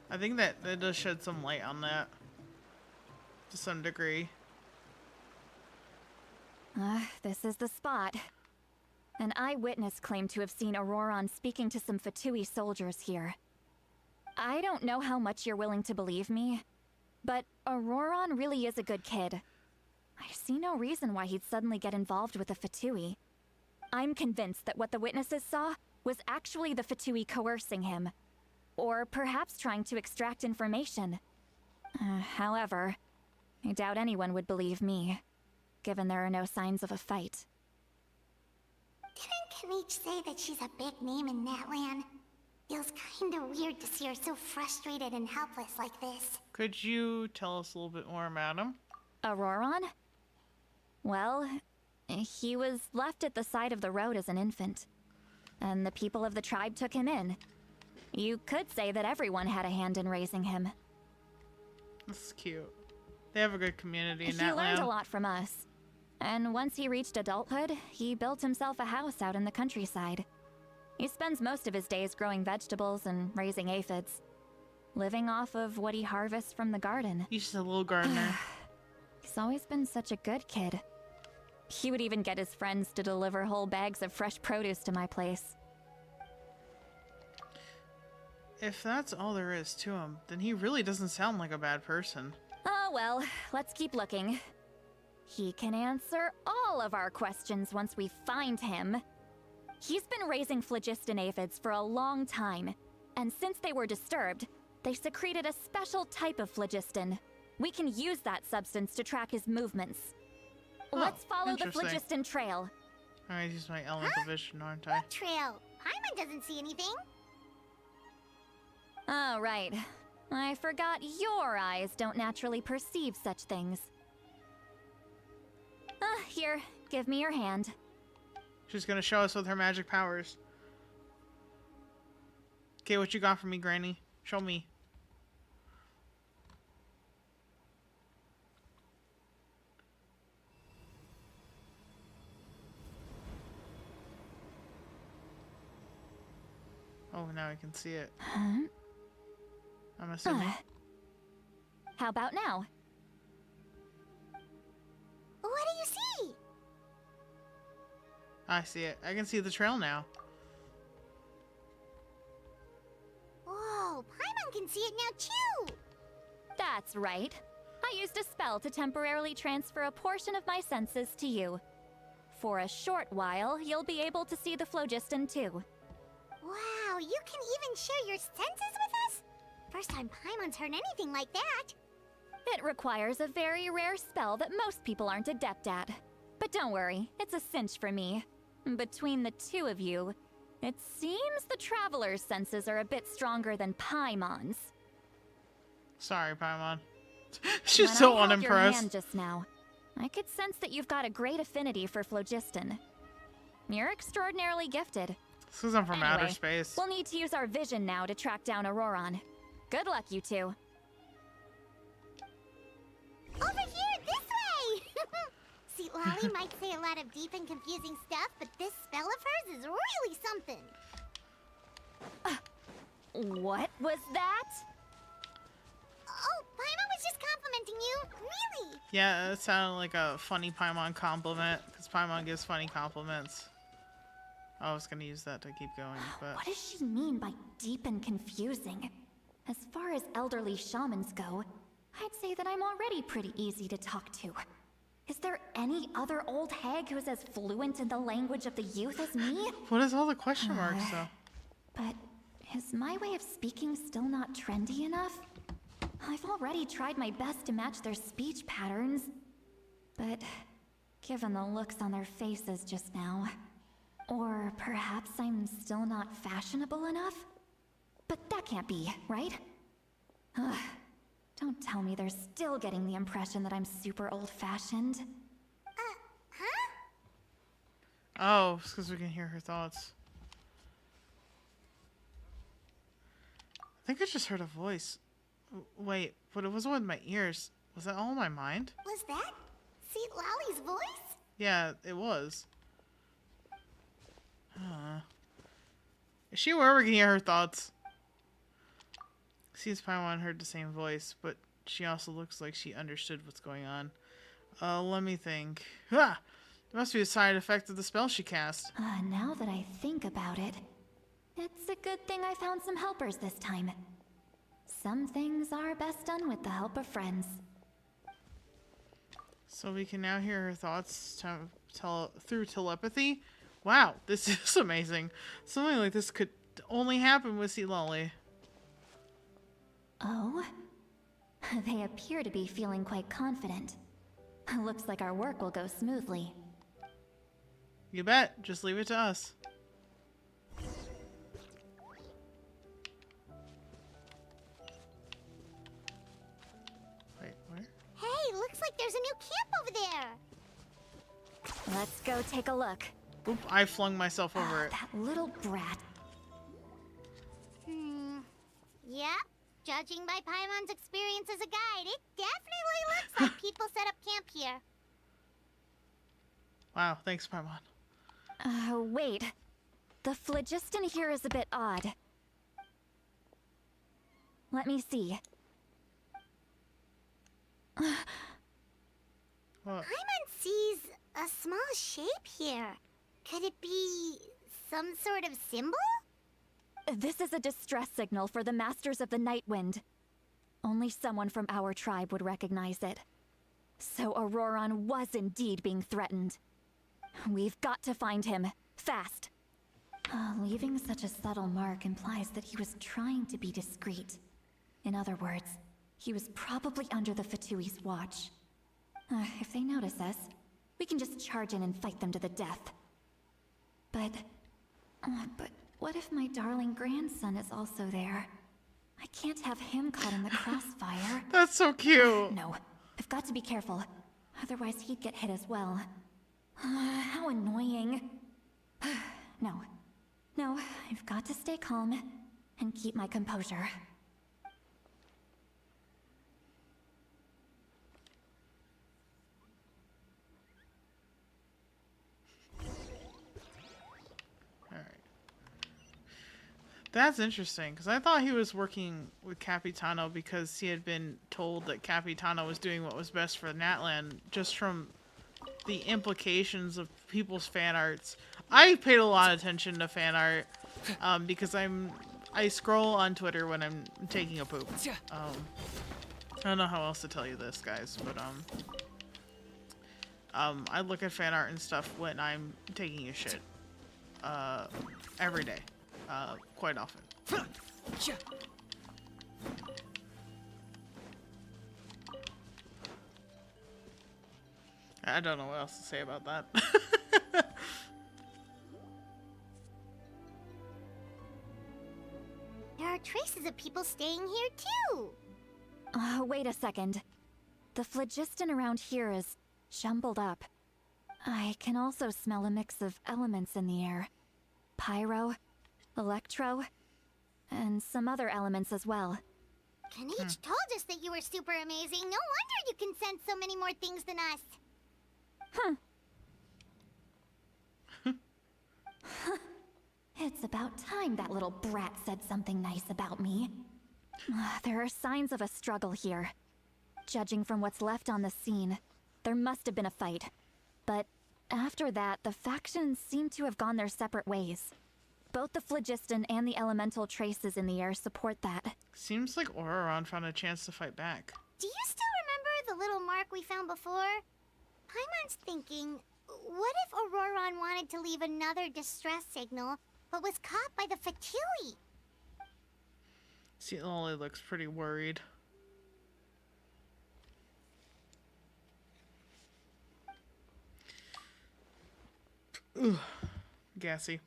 I think that does shed some light on that. To some degree.
This is the spot. An eyewitness claimed to have seen Ororon speaking to some Fatui soldiers here. I don't know how much you're willing to believe me, but Ororon really is a good kid. I see no reason why he'd suddenly get involved with the Fatui. I'm convinced that what the witnesses saw was actually the Fatui coercing him, or perhaps trying to extract information. However, I doubt anyone would believe me, given there are no signs of a fight.
Didn't Kanich say that she's a big name in Natlan? Feels kinda weird to see her so frustrated and helpless like this.
Could you tell us a little bit more about him?
Ororon? Well, he was left at the side of the road as an infant, and the people of the tribe took him in. You could say that everyone had a hand in raising him.
That's cute. They have a good community in
He
that
learned
land.
a lot from us, and once he reached adulthood, he built himself a house out in the countryside. He spends most of his days growing vegetables and raising aphids, living off of what he harvests from the garden.
He's just a little gardener.
He's always been such a good kid. He would even get his friends to deliver whole bags of fresh produce to my place.
If that's all there is to him, then he really doesn't sound like a bad person.
Oh well, let's keep looking. He can answer all of our questions once we find him. He's been raising phlogiston aphids for a long time, and since they were disturbed, they secreted a special type of phlogiston. We can use that substance to track his movements. Let's follow the
interesting.
phlogiston trail.
I use my elemental vision, aren't I?
What trail? Paimon doesn't see anything.
Oh, right. I forgot your eyes don't naturally perceive such things. Here, give me your hand.
She's gonna show us with her magic powers. Okay, what you got for me, Granny? Show me. Oh, now I can see it.
Huh?
I'm assuming.
How about now?
What do you see?
I see it. I can see the trail now.
Whoa, Paimon can see it now too.
That's right. I used a spell to temporarily transfer a portion of my senses to you. For a short while, you'll be able to see the phlogiston too.
Wow, you can even share your senses with us? First time Paimon's heard anything like that.
It requires a very rare spell that most people aren't adept at. But don't worry, it's a cinch for me. Between the two of you, it seems the Traveler's senses are a bit stronger than Paimon's.
Sorry, Paimon. She's
When
so
I held your
unimpressed.
hand just now, I could sense that you've got a great affinity for phlogiston. You're extraordinarily gifted.
This is from outer
Anyway,
space.
We'll need to use our vision now to track down Ororon. Good luck, you two.
Over here, this way! Citlali might say a lot of deep and confusing stuff, but this spell of hers is really something.
What was that?
Oh, Paimon was just complimenting you. Really?
Yeah, it sounded like a funny Paimon compliment, because Paimon gives funny compliments. I was gonna use that to keep going, but...
What does she mean by deep and confusing? As far as elderly shamans go, I'd say that I'm already pretty easy to talk to. Is there any other old hag who's as fluent in the language of the youth as me?
What is all the question marks, though?
But is my way of speaking still not trendy enough? I've already tried my best to match their speech patterns. But given the looks on their faces just now... Or perhaps I'm still not fashionable enough? But that can't be, right? Ugh. Don't tell me they're still getting the impression that I'm super old-fashioned.
Huh?
Oh, it's because we can hear her thoughts. I think I just heard a voice. Wait, but it wasn't with my ears. Was that all in my mind?
Was that Citlali's voice?
Yeah, it was. Is she where we can hear her thoughts? Seems Paimon heard the same voice, but she also looks like she understood what's going on. Let me think. Ha! It must be a side effect of the spell she cast.
Now that I think about it, it's a good thing I found some helpers this time. Some things are best done with the help of friends.
So we can now hear her thoughts through telepathy? Wow, this is amazing. Something like this could only happen with Citlali.
Oh? They appear to be feeling quite confident. Looks like our work will go smoothly.
You bet. Just leave it to us. Wait, where?
Hey, looks like there's a new camp over there.
Let's go take a look.
Oop, I flung myself over it.
That little brat.
Yeah, judging by Paimon's experience as a guide, it definitely looks like people set up camp here.
Wow, thanks, Paimon.
Wait. The phlogiston here is a bit odd. Let me see.
What?
Paimon sees a small shape here. Could it be some sort of symbol?
This is a distress signal for the Masters of the Night Wind. Only someone from our tribe would recognize it. So Ororon was indeed being threatened. We've got to find him, fast. Leaving such a subtle mark implies that he was trying to be discreet. In other words, he was probably under the Fatui's watch. If they notice us, we can just charge in and fight them to the death. But what if my darling grandson is also there? I can't have him caught in the crossfire.
That's so cute.
No, I've got to be careful. Otherwise he'd get hit as well. How annoying. No, I've got to stay calm and keep my composure.
That's interesting, because I thought he was working with Capitano because he had been told that Capitano was doing what was best for Natlan, just from the implications of people's fan arts. I paid a lot of attention to fan art, because I scroll on Twitter when I'm taking a poop. I don't know how else to tell you this, guys, but I look at fan art and stuff when I'm taking a shit, every day. Quite often. I don't know what else to say about that.
There are traces of people staying here too.
Wait a second. The phlogiston around here is jumbled up. I can also smell a mix of elements in the air. Pyro, electro, and some other elements as well.
Kanich told us that you were super amazing. No wonder you can sense so many more things than us.
It's about time that little brat said something nice about me. There are signs of a struggle here. Judging from what's left on the scene, there must have been a fight. But after that, the factions seem to have gone their separate ways. Both the phlogiston and the elemental traces in the air support that.
Seems like Ororon found a chance to fight back.
Do you still remember the little mark we found before? Paimon's thinking, what if Ororon wanted to leave another distress signal, but was caught by the Fatui?
Citlali looks pretty worried. Ugh. Gassy.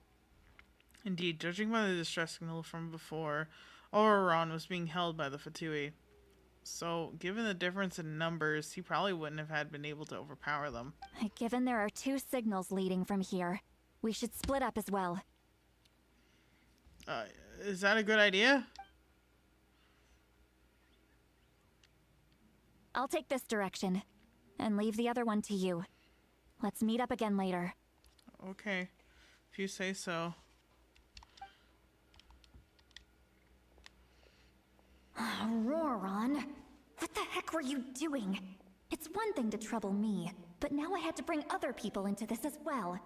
Indeed, judging by the distress signal from before, Ororon was being held by the Fatui. So, given the difference in numbers, he probably wouldn't have been able to overpower them.
Given there are 2 signals leading from here, we should split up as well.
Is that a good idea?
I'll take this direction, and leave the other one to you. Let's meet up again later.
Okay, if you say so.
Ororon, what the heck were you doing? It's one thing to trouble me, but now I had to bring other people into this as well.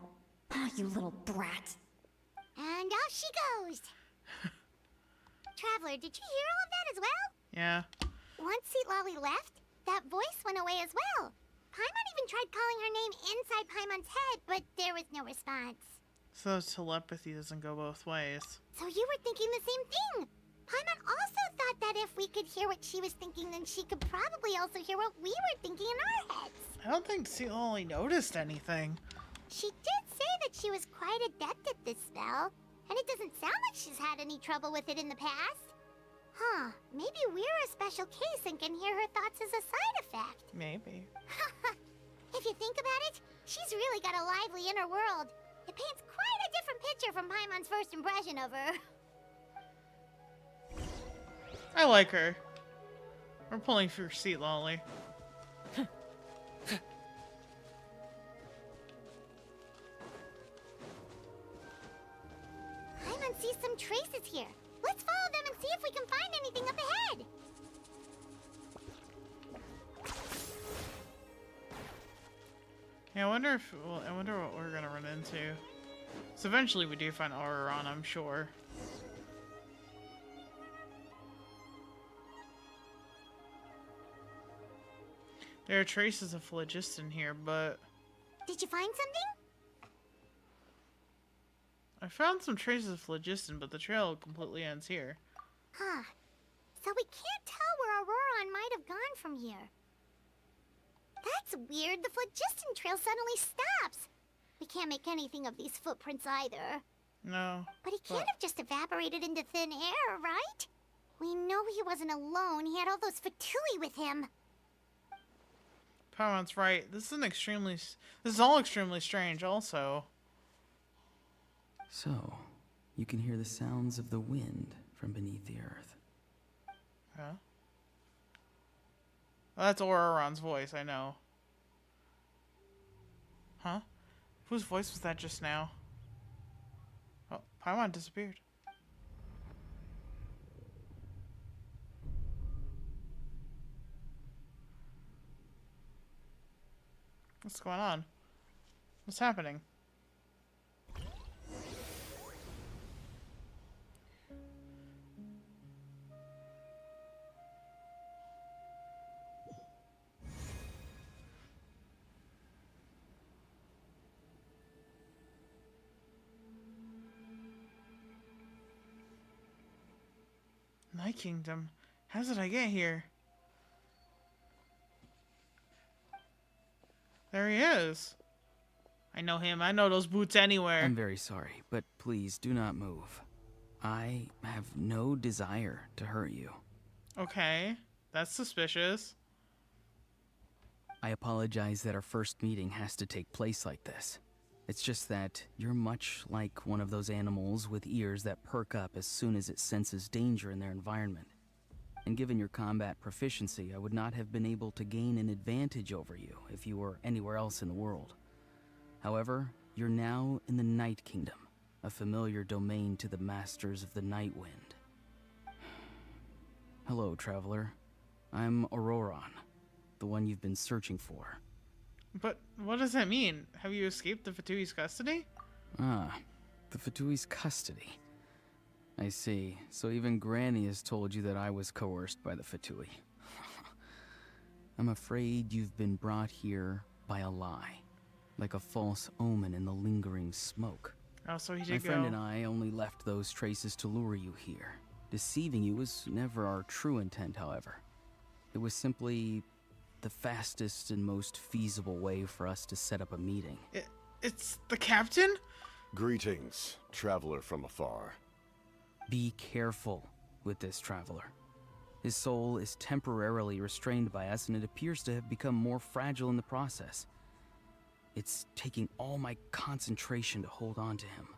You little brat.
And off she goes. Traveler, did you hear all of that as well?
Yeah.
Once Citlali left, that voice went away as well. Paimon even tried calling her name inside Paimon's head, but there was no response.
So telepathy doesn't go both ways.
So you were thinking the same thing. Paimon also thought that if we could hear what she was thinking, then she could probably also hear what we were thinking in our heads.
I don't think Citlali noticed anything.
She did say that she was quite adept at this spell, and it doesn't sound like she's had any trouble with it in the past. Huh, maybe we're a special case and can hear her thoughts as a side effect.
Maybe.
If you think about it, she's really got a lively inner world. It paints quite a different picture from Paimon's first impression of her.
I like her. We're pulling for Citlali.
Paimon sees some traces here. Let's follow them and see if we can find anything up ahead.
Yeah, I wonder what we're gonna run into. So eventually we do find Ororon, I'm sure. There are traces of phlogiston here, but
Did you find something?
I found some traces of phlogiston, but the trail completely ends here.
Huh. So we can't tell where Ororon might have gone from here. That's weird. The phlogiston trail suddenly stops. We can't make anything of these footprints either.
No.
But he can't have just evaporated into thin air, right? We know he wasn't alone. He had all those Fatui with him.
Paramount's right. This is all extremely strange also.
So, you can hear the sounds of the wind from beneath the earth.
Huh? Well, that's Ororon's voice, I know. Huh? Whose voice was that just now? Oh, Paimon disappeared. What's going on? What's happening? Night Kingdom? How did I get here? There he is. I know him. I know those boots anywhere.
I'm very sorry, but please do not move. I have no desire to hurt you.
Okay. That's suspicious.
I apologize that our first meeting has to take place like this. It's just that you're much like one of those animals with ears that perk up as soon as it senses danger in their environment. And given your combat proficiency, I would not have been able to gain an advantage over you if you were anywhere else in the world. However, you're now in the Night Kingdom, a familiar domain to the Masters of the Night Wind. Hello, traveler. I'm Ororon, the one you've been searching for.
But what does that mean? Have you escaped the Fatui's custody?
Ah, the Fatui's custody. I see. So even Granny has told you that I was coerced by the Fatui. I'm afraid you've been brought here by a lie, like a false omen in the lingering smoke.
Oh, so he did
My
go.
friend and I only left those traces to lure you here. Deceiving you was never our true intent, however. It was simply the fastest and most feasible way for us to set up a meeting.
It's the captain?
Greetings, traveler from afar.
Be careful with this traveler. His soul is temporarily restrained by us, and it appears to have become more fragile in the process. It's taking all my concentration to hold on to him.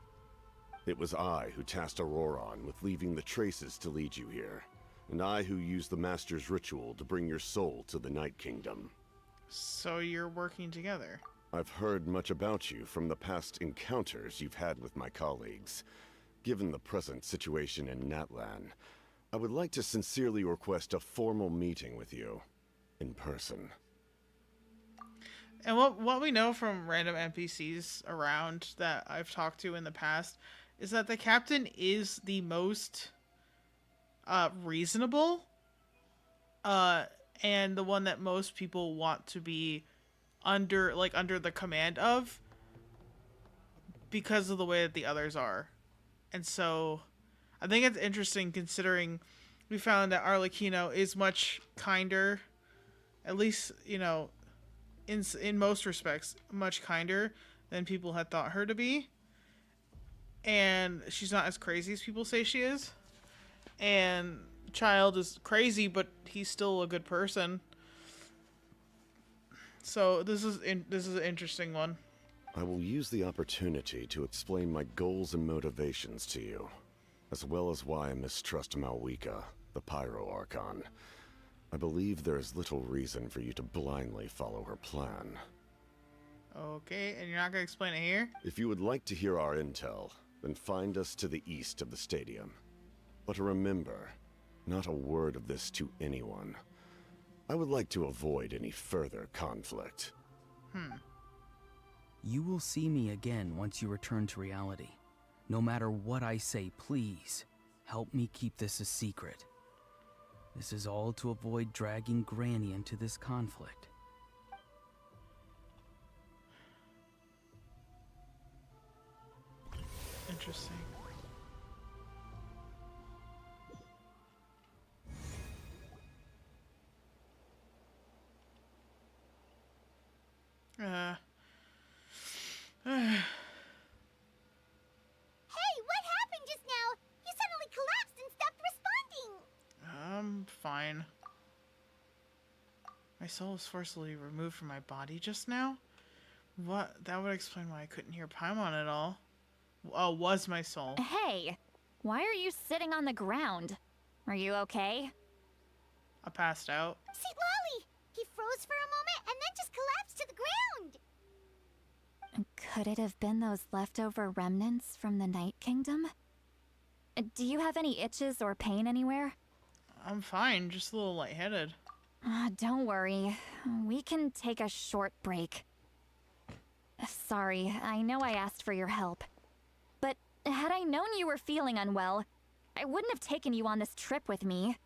It was I who tasked Ororon with leaving the traces to lead you here, and I who used the Master's ritual to bring your soul to the Night Kingdom.
So you're working together.
I've heard much about you from the past encounters you've had with my colleagues. Given the present situation in Natlan, I would like to sincerely request a formal meeting with you, in person.
And what we know from random NPCs around that I've talked to in the past is that the captain is the most reasonable and the one that most people want to be under the command of because of the way that the others are. And so I think it's interesting considering we found that Arlecchino is much kinder, at least, you know, in most respects, much kinder than people had thought her to be. And she's not as crazy as people say she is. And Child is crazy, but he's still a good person. So this is an interesting one.
I will use the opportunity to explain my goals and motivations to you, as well as why I mistrust Malwika, the Pyro Archon. I believe there is little reason for you to blindly follow her plan.
Okay, and you're not going to explain it here?
If you would like to hear our intel, then find us to the east of the stadium. But remember, not a word of this to anyone. I would like to avoid any further conflict.
You will see me again once you return to reality. No matter what I say, please, help me keep this a secret. This is all to avoid dragging Granny into this conflict.
Interesting. Uh.
Hey, what happened just now? You suddenly collapsed and stopped responding.
I'm fine. My soul was forcibly removed from my body just now? What? That would explain why I couldn't hear Paimon at all. Oh, was my soul.
Hey, why are you sitting on the ground? Are you okay?
I passed out.
Citlali! He froze for a moment and then just collapsed to the ground.
Could it have been those leftover remnants from the Night Kingdom? Do you have any itches or pain anywhere?
I'm fine, just a little lightheaded.
Don't worry. We can take a short break. Sorry, I know I asked for your help. But had I known you were feeling unwell, I wouldn't have taken you on this trip with me.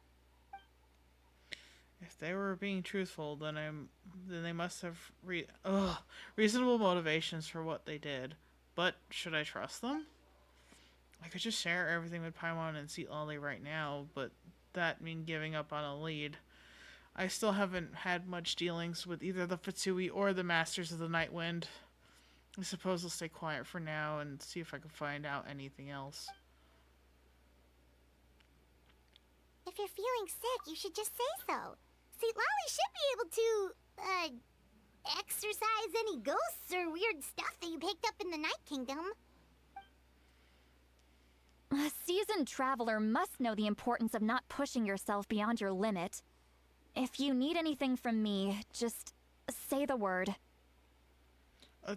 If they were being truthful, then they must have reasonable motivations for what they did. But should I trust them? I could just share everything with Paimon and Citlali right now, but that mean giving up on a lead. I still haven't had much dealings with either the Fatui or the Masters of the Night Wind. I suppose I'll stay quiet for now and see if I can find out anything else.
If you're feeling sick, you should just say so. Citlali should be able to, exorcise any ghosts or weird stuff that you picked up in the Night Kingdom.
A seasoned traveler must know the importance of not pushing yourself beyond your limit. If you need anything from me, just say the word.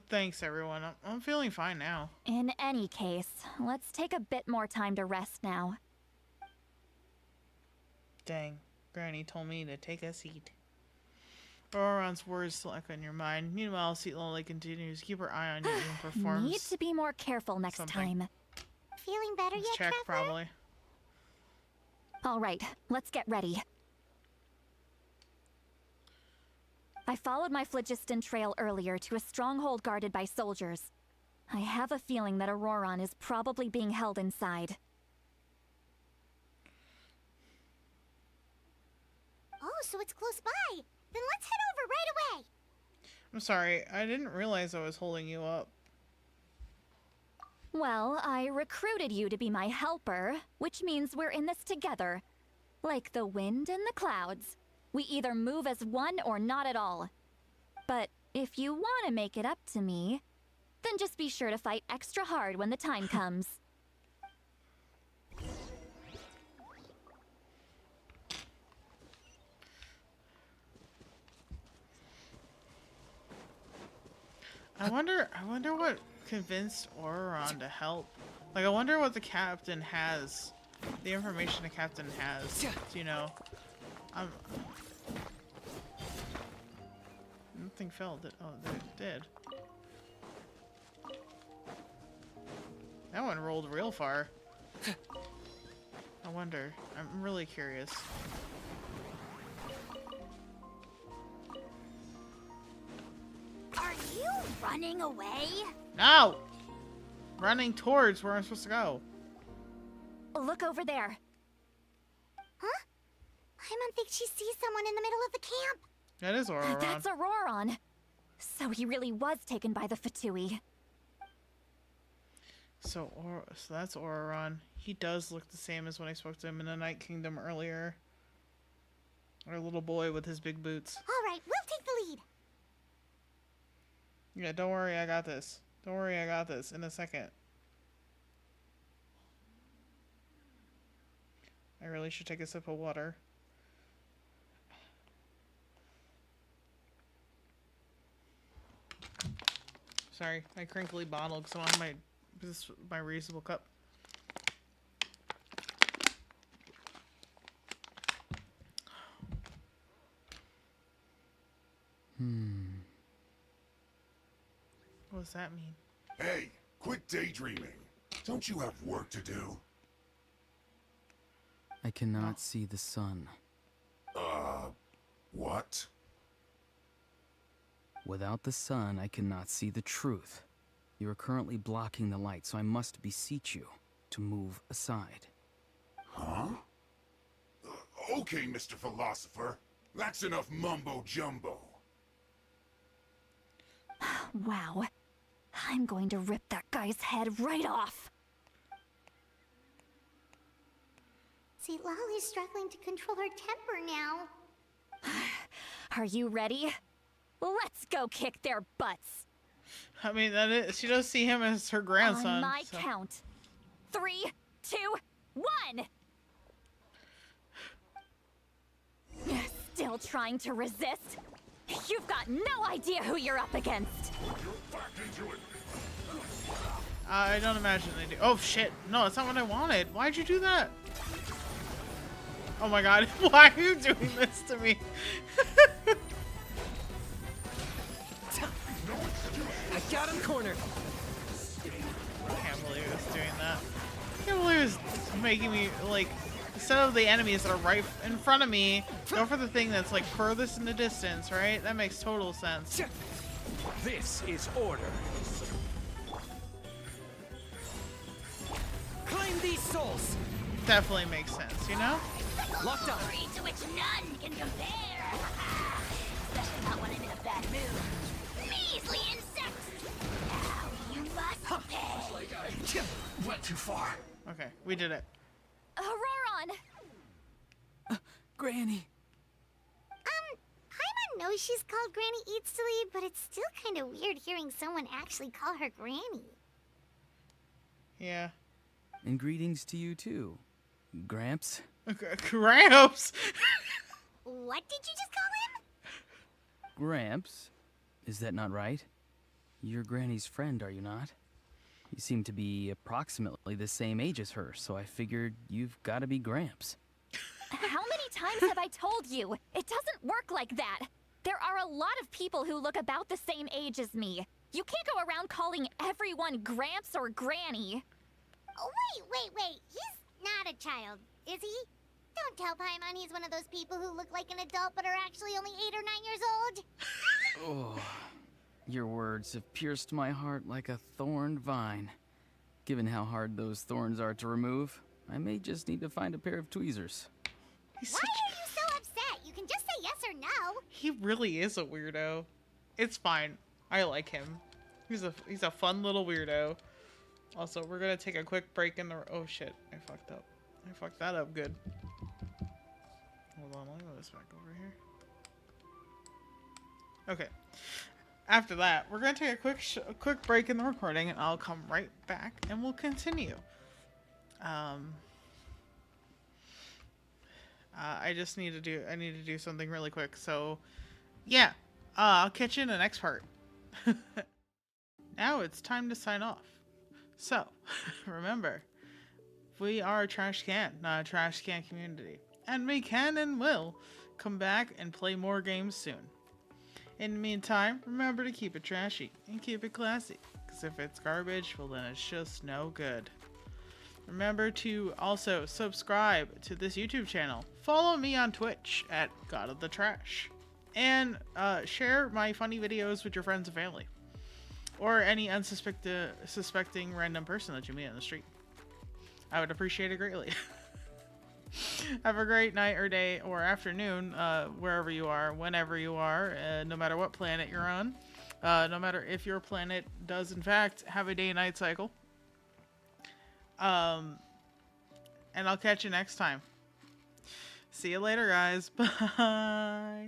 Thanks, everyone. I'm feeling fine now.
In any case, let's take a bit more time to rest now.
Dang, Granny told me to take a seat. Ororon's words still echo in your mind. Meanwhile, Citlali continues to keep her eye on you and performs.
Need to be more careful next time.
Feeling better yet,
Check,
Traveler?
probably.
All right, let's get ready. I followed my phlogiston trail earlier to a stronghold guarded by soldiers. I have a feeling that Ororon is probably being held inside.
Oh, so it's close by. Then let's head over right away.
I'm sorry, I didn't realize I was holding you up.
Well, I recruited you to be my helper, which means we're in this together. Like the wind and the clouds. We either move as one or not at all. But if you want to make it up to me, then just be sure to fight extra hard when the time comes.
I wonder what convinced Ororon to help. Like, I wonder what the captain has, the information the captain has. You know, nothing fell. Oh, it did. That one rolled real far. I wonder. I'm really curious.
Are you running away?
No! Running towards where I'm supposed to go.
Look over there.
Huh? Paimon thinks she sees someone in the middle of the camp.
That is Ororon.
That's Ororon. So he really was taken by the Fatui.
So that's Ororon. He does look the same as when I spoke to him in the Night Kingdom earlier. Our little boy with his big boots.
All right, we'll take the lead.
Yeah, don't worry, I got this. Don't worry, I got this in a second. I really should take a sip of water. Sorry, my crinkly bottle because I don't have my reusable cup. What does that mean?
Hey, quit daydreaming. Don't you have work to do?
I cannot see the sun.
What?
Without the sun, I cannot see the truth. You are currently blocking the light, so I must beseech you to move aside.
Huh? Okay, Mr. Philosopher. That's enough mumbo-jumbo.
Wow. I'm going to rip that guy's head right off.
Citlali's struggling to control her temper now.
Are you ready? Let's go kick their butts.
I mean, that is, she does see him as her grandson.
On my
so.
count. 3, 2, 1. Still trying to resist? You've got no idea who you're up against.
I don't imagine they do. Oh shit! No, that's not what I wanted. Why'd you do that? Oh my god! Why are you doing this to me?
I got him cornered.
I can't believe it's doing that. I can't believe it's making me like, instead of the enemies that are right in front of me, go for the thing that's like furthest in the distance, right? That makes total sense.
This is order. Claim these souls.
Definitely makes sense, you know?
Locked up.
To which none can compare. Especially not when I'm in a bad mood. Measly insects. Now you must pay.
Went too far.
Okay, we did it.
Ororon!
Granny.
Paimon knows she's called Granny Citlali, but it's still kind of weird hearing someone actually call her Granny.
Yeah.
And greetings to you too, Gramps.
Gramps!
What did you just call him?
Gramps? Is that not right? You're Granny's friend, are you not? You seem to be approximately the same age as her, so I figured you've got to be Gramps.
How many times have I told you? It doesn't work like that. There are a lot of people who look about the same age as me. You can't go around calling everyone Gramps or Granny.
Oh, wait. He's not a child, is he? Don't tell Paimon he's one of those people who look like an adult but are actually only 8 or 9 years old.
Oh, your words have pierced my heart like a thorned vine. Given how hard those thorns are to remove, I may just need to find a pair of tweezers.
Why are you so upset? You can just say yes or no.
He really is a weirdo. It's fine. I like him. He's a fun little weirdo. Also, we're gonna take a quick break in the. Oh shit! I fucked up. I fucked that up good. Hold on, let me move this back over here. Okay. After that, we're gonna take a quick break in the recording, and I'll come right back, and we'll continue. I just need to do something really quick. So, yeah. I'll catch you in the next part. Now it's time to sign off. So, remember, we are a trash can, not a trash can community. And we can and will come back and play more games soon. In the meantime, remember to keep it trashy and keep it classy. Because if it's garbage, well then it's just no good. Remember to also subscribe to this YouTube channel. Follow me on Twitch at God of the Trash. And share my funny videos with your friends and family. Or any suspecting random person that you meet on the street. I would appreciate it greatly. Have a great night or day or afternoon, wherever you are, whenever you are, no matter what planet you're on. No matter if your planet does in fact have a day-night cycle. And I'll catch you next time. See you later, guys. Bye.